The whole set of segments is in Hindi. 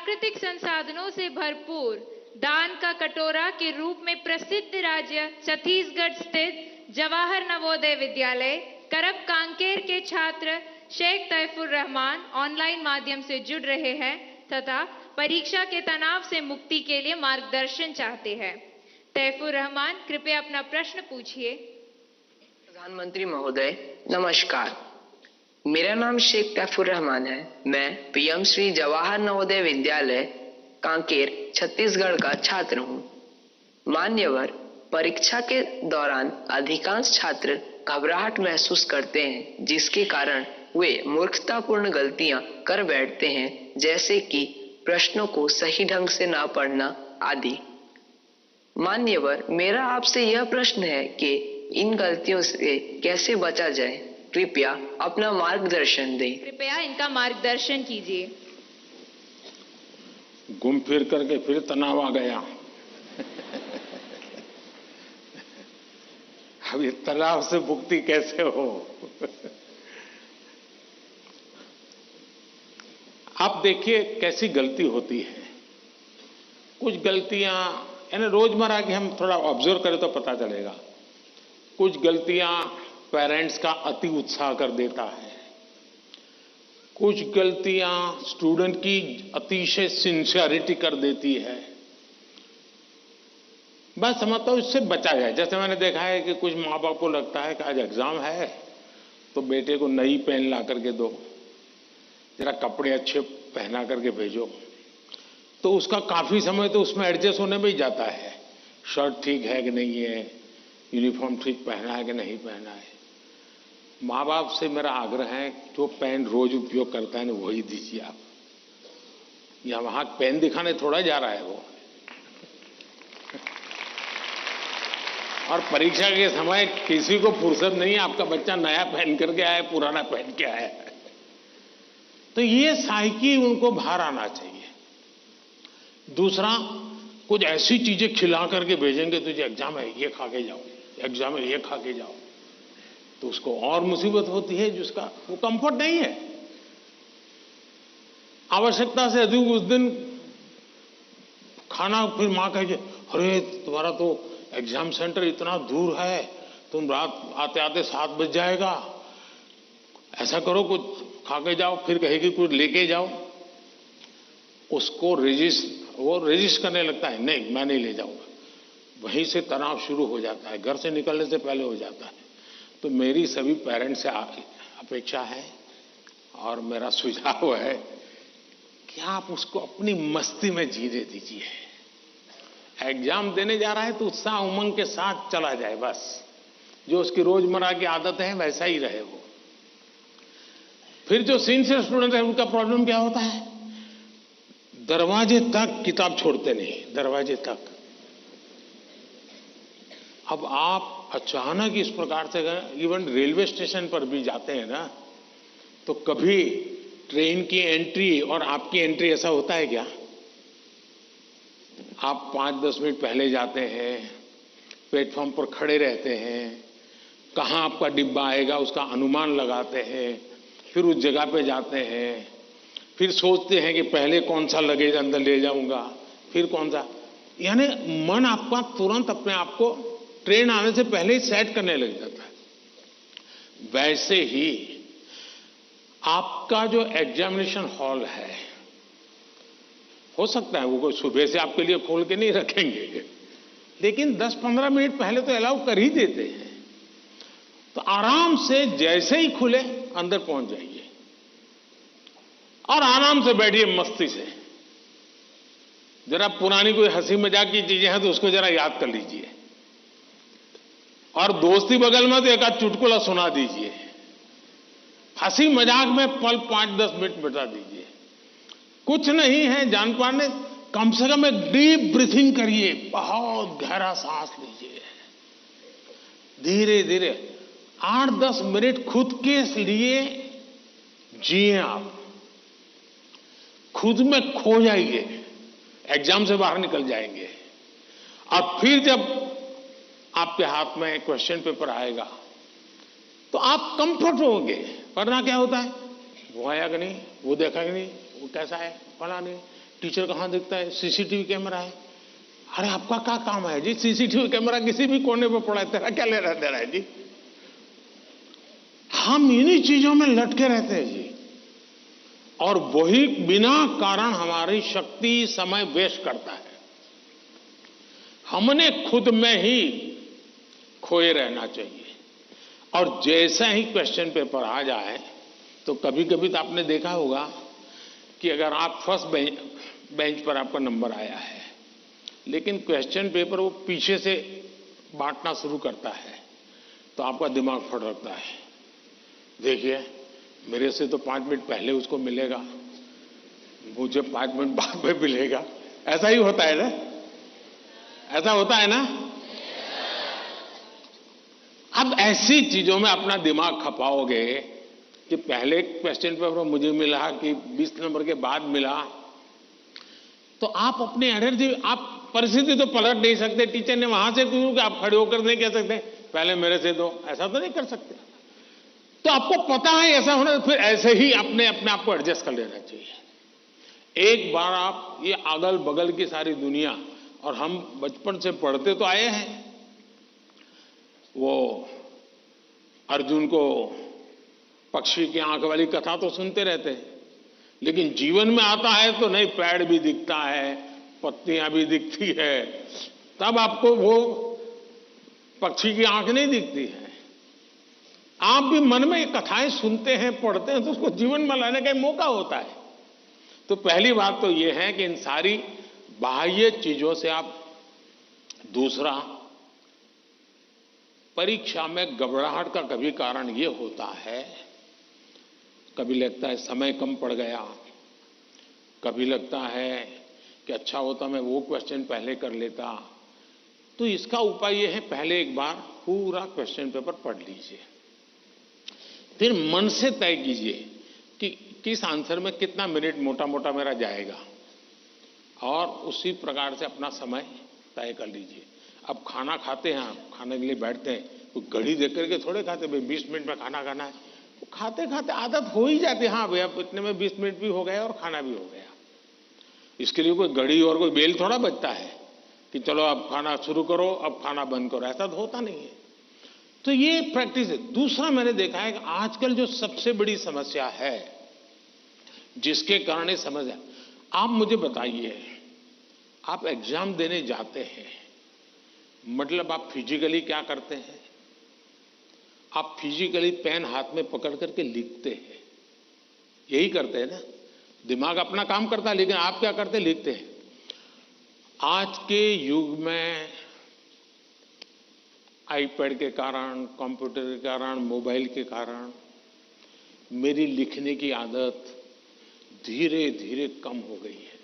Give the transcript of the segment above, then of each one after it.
प्राकृतिक संसाधनों से भरपूर दान का कटोरा के रूप में प्रसिद्ध राज्य छत्तीसगढ़ स्थित जवाहर नवोदय विद्यालय करब कांकेर के छात्र शेख तैफुर रहमान ऑनलाइन माध्यम से जुड़ रहे हैं तथा परीक्षा के तनाव से मुक्ति के लिए मार्गदर्शन चाहते हैं। तैफुर रहमान, कृपया अपना प्रश्न पूछिए। प्रधानमंत्री महोदय नमस्कार, मेरा नाम शेख तैफुर रहमान है। मैं पीएम श्री जवाहर नवोदय विद्यालय कांकेर छत्तीसगढ़ का छात्र हूँ। मान्यवर, परीक्षा के दौरान अधिकांश छात्र घबराहट महसूस करते हैं, जिसके कारण वे मूर्खतापूर्ण गलतियां कर बैठते हैं, जैसे कि प्रश्नों को सही ढंग से ना पढ़ना आदि। मान्यवर, मेरा आपसे यह प्रश्न है कि इन गलतियों से कैसे बचा जाए। कृपया अपना मार्गदर्शन दें। कृपया इनका मार्गदर्शन कीजिए। घूम फिर करके फिर तनाव आ गया। अब ये तनाव से मुक्ति कैसे हो? आप देखिए कैसी गलती होती है। कुछ गलतियां यानी रोजमर्रा की हम थोड़ा ऑब्जर्व करें तो पता चलेगा। कुछ गलतियां पेरेंट्स का अति उत्साह कर देता है। कुछ गलतियां स्टूडेंट की अतिशय सिंसियरिटी कर देती है। बस समझता हूं इससे बचा जाए। जैसे मैंने देखा है कि कुछ माँ बाप को लगता है कि आज एग्जाम है तो बेटे को नई पेन ला करके दो, जरा कपड़े अच्छे पहना करके भेजो, तो उसका काफी समय तो उसमें एडजस्ट होने में ही जाता है। शर्ट ठीक है कि नहीं है, यूनिफॉर्म ठीक पहना है कि नहीं पहना है। माँ बाप से मेरा आग्रह है, जो पेन रोज उपयोग करता है ना वही दीजिए आप। या वहां पेन दिखाने थोड़ा जा रहा है वो। और परीक्षा के समय किसी को फुर्सत नहीं है, आपका बच्चा नया पहन करके आया, पुराना पहन के आया। तो ये साइकी उनको बाहर आना चाहिए। दूसरा, कुछ ऐसी चीजें खिला करके भेजेंगे, तुझे एग्जाम है ये खा के जाओ, एग्जाम है ये खा के जाओ, तो उसको और मुसीबत होती है जिसका वो कंफर्ट नहीं है। आवश्यकता से अधिक उस दिन खाना, फिर मां कहे अरे तुम्हारा तो एग्जाम सेंटर इतना दूर है, तुम रात आते आते 7 बज जाएगा, ऐसा करो कुछ खा के जाओ। फिर कहेगी कुछ लेके जाओ। उसको रेजिस्ट करने लगता है, नहीं मैं नहीं ले जाऊंगा। वहीं से तनाव शुरू हो जाता है, घर से निकलने से पहले हो जाता है। तो मेरी सभी पेरेंट्स से अपेक्षा है और मेरा सुझाव है कि आप उसको अपनी मस्ती में जीने दीजिए। एग्जाम देने जा रहा है तो उत्साह उमंग के साथ चला जाए, बस जो उसकी रोजमर्रा की आदत है वैसा ही रहे वो। फिर जो सिंसियर स्टूडेंट है उनका प्रॉब्लम क्या होता है, दरवाजे तक किताब छोड़ते नहीं, दरवाजे तक। अब आप अचानक इस प्रकार से इवन रेलवे स्टेशन पर भी जाते हैं ना, तो कभी ट्रेन की एंट्री और आपकी एंट्री ऐसा होता है क्या? आप 5-10 मिनट पहले जाते हैं, प्लेटफॉर्म पर खड़े रहते हैं, कहाँ आपका डिब्बा आएगा उसका अनुमान लगाते हैं, फिर उस जगह पे जाते हैं, फिर सोचते हैं कि पहले कौन सा लगेज अंदर ले जाऊंगा, फिर कौन सा, यानी मन आपका तुरंत अपने आप को ट्रेन आने से पहले ही सेट करने लग जाता है। वैसे ही आपका जो एग्जामिनेशन हॉल है, हो सकता है वो कोई सुबह से आपके लिए खोल के नहीं रखेंगे, लेकिन 10-15 मिनट पहले तो अलाउ कर ही देते हैं। तो आराम से जैसे ही खुले अंदर पहुंच जाइए और आराम से बैठिए मस्ती से। जरा पुरानी कोई हंसी मजाक की चीजें हैं तो उसको जरा याद कर लीजिए, और दोस्ती बगल में तो एक आध चुटकुला सुना दीजिए। हंसी मजाक में पल 5-10 मिनट बिता दीजिए। कुछ नहीं है जान पाने, कम से कम एक डीप ब्रीथिंग करिए, बहुत गहरा सांस लीजिए, धीरे धीरे 8-10 मिनट खुद के लिए जिए। आप खुद में खो जाइए, एग्जाम से बाहर निकल जाएंगे। और फिर जब आपके हाथ में क्वेश्चन पेपर आएगा तो आप कंफर्ट होंगे। वरना क्या होता है, वो आया कि नहीं, वो देखा कि नहीं, वो कैसा है, फला नहीं, टीचर कहाँ दिखता है? सीसीटीवी कैमरा है। अरे आपका क्या काम है जी? सीसीटीवी कैमरा किसी भी कोने पर पड़ा है, तेरा क्या लेना देना है जी? हम इन्हीं चीजों में लटके रहते हैं जी, और वही बिना कारण हमारी शक्ति समय वेस्ट करता है। हमने खुद में ही खोए रहना चाहिए। और जैसा ही क्वेश्चन पेपर आ जाए तो कभी कभी तो आपने देखा होगा कि अगर आप फर्स्ट बेंच पर आपका नंबर आया है, लेकिन क्वेश्चन पेपर वो पीछे से बांटना शुरू करता है, तो आपका दिमाग फटकता है। देखिए, मेरे से तो 5 मिनट पहले उसको मिलेगा, मुझे 5 मिनट बाद में मिलेगा। ऐसा ही होता है ना? ऐसा होता है ना? अब ऐसी चीजों में अपना दिमाग खपाओगे कि पहले क्वेश्चन पेपर मुझे मिला कि 20 नंबर के बाद मिला, तो आप अपनी एनर्जी, आप परिस्थिति तो पलट नहीं सकते। टीचर ने वहां से क्यों कि आप खड़े होकर नहीं कह सकते पहले मेरे से दो, ऐसा तो नहीं कर सकते। तो आपको पता है ऐसा होना, फिर ऐसे ही अपने आप को एडजस्ट कर लेना चाहिए। एक बार आप ये अगल बगल की सारी दुनिया, और हम बचपन से पढ़ते तो आए हैं, वो अर्जुन को पक्षी की आंख वाली कथा तो सुनते रहते हैं, लेकिन जीवन में आता है तो नहीं, पेड़ भी दिखता है, पत्तियां भी दिखती है, तब आपको वो पक्षी की आंख नहीं दिखती है। आप भी मन में कथाएं सुनते हैं, पढ़ते हैं, तो उसको जीवन में लाने का मौका होता है। तो पहली बात तो ये है कि इन सारी बाह्य चीजों से आप, दूसरा, परीक्षा में घबराहट का कभी कारण ये होता है, कभी लगता है समय कम पड़ गया, कभी लगता है कि अच्छा होता मैं वो क्वेश्चन पहले कर लेता। तो इसका उपाय ये है, पहले एक बार पूरा क्वेश्चन पेपर पढ़ लीजिए, फिर मन से तय कीजिए कि किस आंसर में कितना मिनट मोटा मोटा मेरा जाएगा, और उसी प्रकार से अपना समय तय कर लीजिए। अब खाना खाते हैं, आप खाने के लिए बैठते हैं, तो घड़ी देख करके थोड़े खाते, भाई 20 मिनट में खाना खाना है। तो खाते खाते आदत हो ही जाती है, हाँ भैया इतने में 20 मिनट भी हो गया और खाना भी हो गया। इसके लिए कोई घड़ी और कोई बेल थोड़ा बजता है कि चलो अब खाना शुरू करो, अब खाना बंद करो, ऐसा तो होता नहीं है। तो ये प्रैक्टिस है। दूसरा, मैंने देखा है कि आजकल जो सबसे बड़ी समस्या है, जिसके कारण ये समस्या, आप मुझे बताइए, आप एग्जाम देने जाते हैं, मतलब आप फिजिकली क्या करते हैं? आप फिजिकली पेन हाथ में पकड़ करके लिखते हैं, यही करते हैं ना? दिमाग अपना काम करता है, लेकिन आप क्या करते हैं? लिखते हैं। आज के युग में आईपैड के कारण, कंप्यूटर के कारण, मोबाइल के कारण मेरी लिखने की आदत धीरे धीरे कम हो गई है।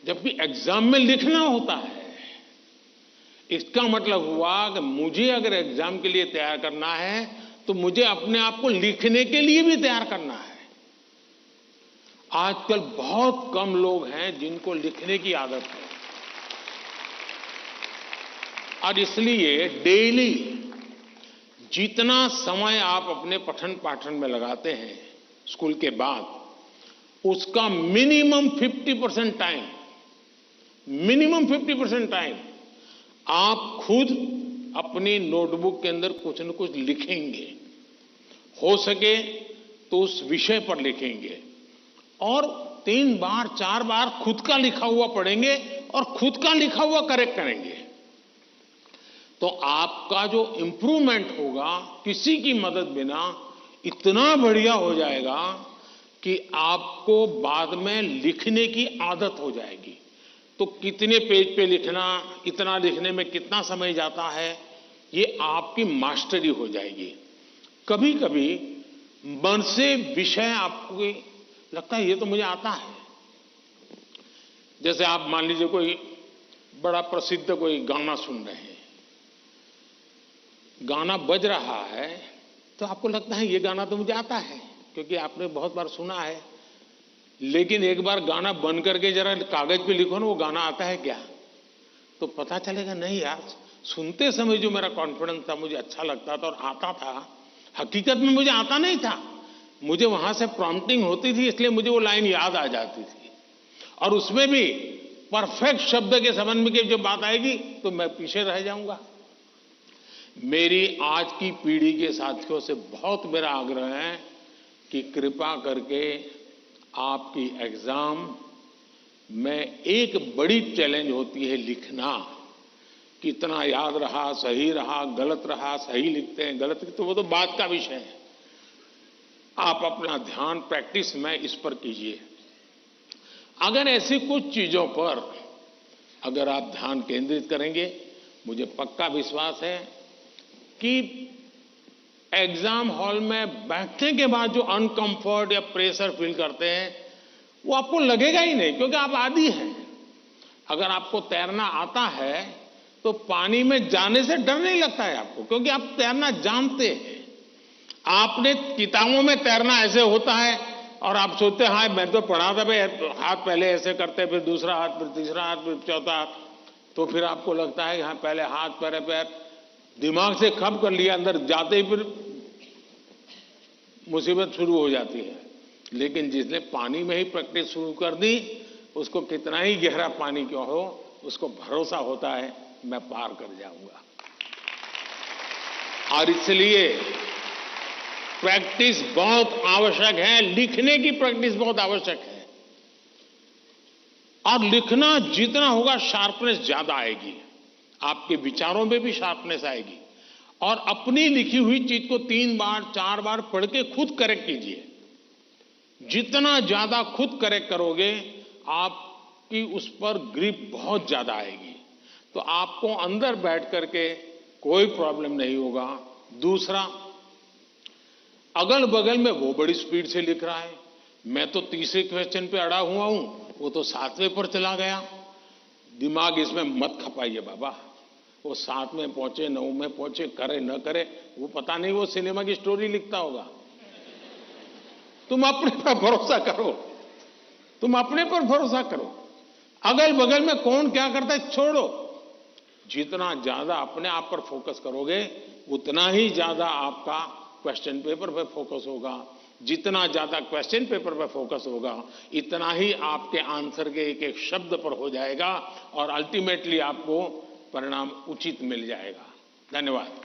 जबकि एग्जाम में लिखना होता है, इसका मतलब हुआ कि मुझे अगर एग्जाम के लिए तैयार करना है तो मुझे अपने आप को लिखने के लिए भी तैयार करना है। आजकल बहुत कम लोग हैं जिनको लिखने की आदत है, और इसलिए डेली जितना समय आप अपने पठन पाठन में लगाते हैं स्कूल के बाद, उसका मिनिमम 50% टाइम, मिनिमम 50% टाइम आप खुद अपनी नोटबुक के अंदर कुछ न कुछ लिखेंगे। हो सके तो उस विषय पर लिखेंगे, और 3 बार 4 बार खुद का लिखा हुआ पढ़ेंगे और खुद का लिखा हुआ करेक्ट करेंगे। तो आपका जो इंप्रूवमेंट होगा किसी की मदद बिना इतना बढ़िया हो जाएगा कि आपको बाद में लिखने की आदत हो जाएगी। तो कितने पेज पे लिखना, इतना लिखने में कितना समय जाता है, ये आपकी मास्टरी हो जाएगी। कभी कभी मन से विषय आपको लगता है ये तो मुझे आता है। जैसे आप मान लीजिए कोई बड़ा प्रसिद्ध कोई गाना सुन रहे हैं, गाना बज रहा है, तो आपको लगता है ये गाना तो मुझे आता है क्योंकि आपने बहुत बार सुना है। लेकिन एक बार गाना बंद करके जरा कागज पे लिखो ना, वो गाना आता है क्या, तो पता चलेगा नहीं यार, सुनते समय जो मेरा कॉन्फिडेंस था, मुझे अच्छा लगता था और आता था, हकीकत में मुझे आता नहीं था। मुझे वहां से प्रॉम्प्टिंग होती थी, इसलिए मुझे वो लाइन याद आ जाती थी। और उसमें भी परफेक्ट शब्द के संबंध में जब बात आएगी तो मैं पीछे रह जाऊंगा। मेरी आज की पीढ़ी के साथियों से बहुत मेरा आग्रह है कि कृपा करके आपकी एग्जाम में एक बड़ी चैलेंज होती है लिखना। कितना याद रहा, सही रहा, गलत रहा, सही लिखते हैं, गलत लिखते हैं, वो तो बात का विषय है। आप अपना ध्यान प्रैक्टिस में इस पर कीजिए। अगर ऐसी कुछ चीजों पर अगर आप ध्यान केंद्रित करेंगे, मुझे पक्का विश्वास है कि एग्जाम हॉल में बैठने के बाद जो अनकंफर्ट या प्रेशर फील करते हैं वो आपको लगेगा ही नहीं, क्योंकि आप आदी हैं। अगर आपको तैरना आता है तो पानी में जाने से डर नहीं लगता है आपको, क्योंकि आप तैरना जानते हैं। आपने किताबों में तैरना ऐसे होता है और आप सोचते हैं हाँ मैं तो पढ़ा था भाई, हाथ पहले ऐसे करते, फिर दूसरा हाथ, फिर तीसरा हाथ, फिर चौथा हाथ, तो फिर आपको लगता है कि हाँ पहले हाथ पैर पैर दिमाग से खप कर लिया, अंदर जाते ही फिर मुसीबत शुरू हो जाती है। लेकिन जिसने पानी में ही प्रैक्टिस शुरू कर दी, उसको कितना ही गहरा पानी क्यों हो, उसको भरोसा होता है मैं पार कर जाऊंगा। और इसलिए प्रैक्टिस बहुत आवश्यक है, लिखने की प्रैक्टिस बहुत आवश्यक है। और लिखना जितना होगा शार्पनेस ज्यादा आएगी, आपके विचारों में भी शार्पनेस आएगी। और अपनी लिखी हुई चीज को 3 बार 4 बार पढ़ के खुद करेक्ट कीजिए। जितना ज्यादा खुद करेक्ट करोगे, आपकी उस पर ग्रिप बहुत ज्यादा आएगी, तो आपको अंदर बैठ करके कोई प्रॉब्लम नहीं होगा। दूसरा, अगल बगल में वो बड़ी स्पीड से लिख रहा है, मैं तो तीसरे क्वेश्चन पे अड़ा हुआ हूं, वो तो 7वें पर चला गया। दिमाग इसमें मत खपाइए बाबा, वो 7 में पहुंचे, 9 में पहुंचे, करे न करे, वो पता नहीं, वो सिनेमा की स्टोरी लिखता होगा। तुम अपने पर भरोसा करो, तुम अपने पर भरोसा करो। अगल बगल में कौन क्या करता है छोड़ो। जितना ज्यादा अपने आप पर फोकस करोगे, उतना ही ज्यादा आपका क्वेश्चन पेपर पर फोकस होगा। जितना ज्यादा क्वेश्चन पेपर पर फोकस होगा, इतना ही आपके आंसर के एक एक शब्द पर हो जाएगा और अल्टीमेटली आपको परिणाम उचित मिल जाएगा। धन्यवाद।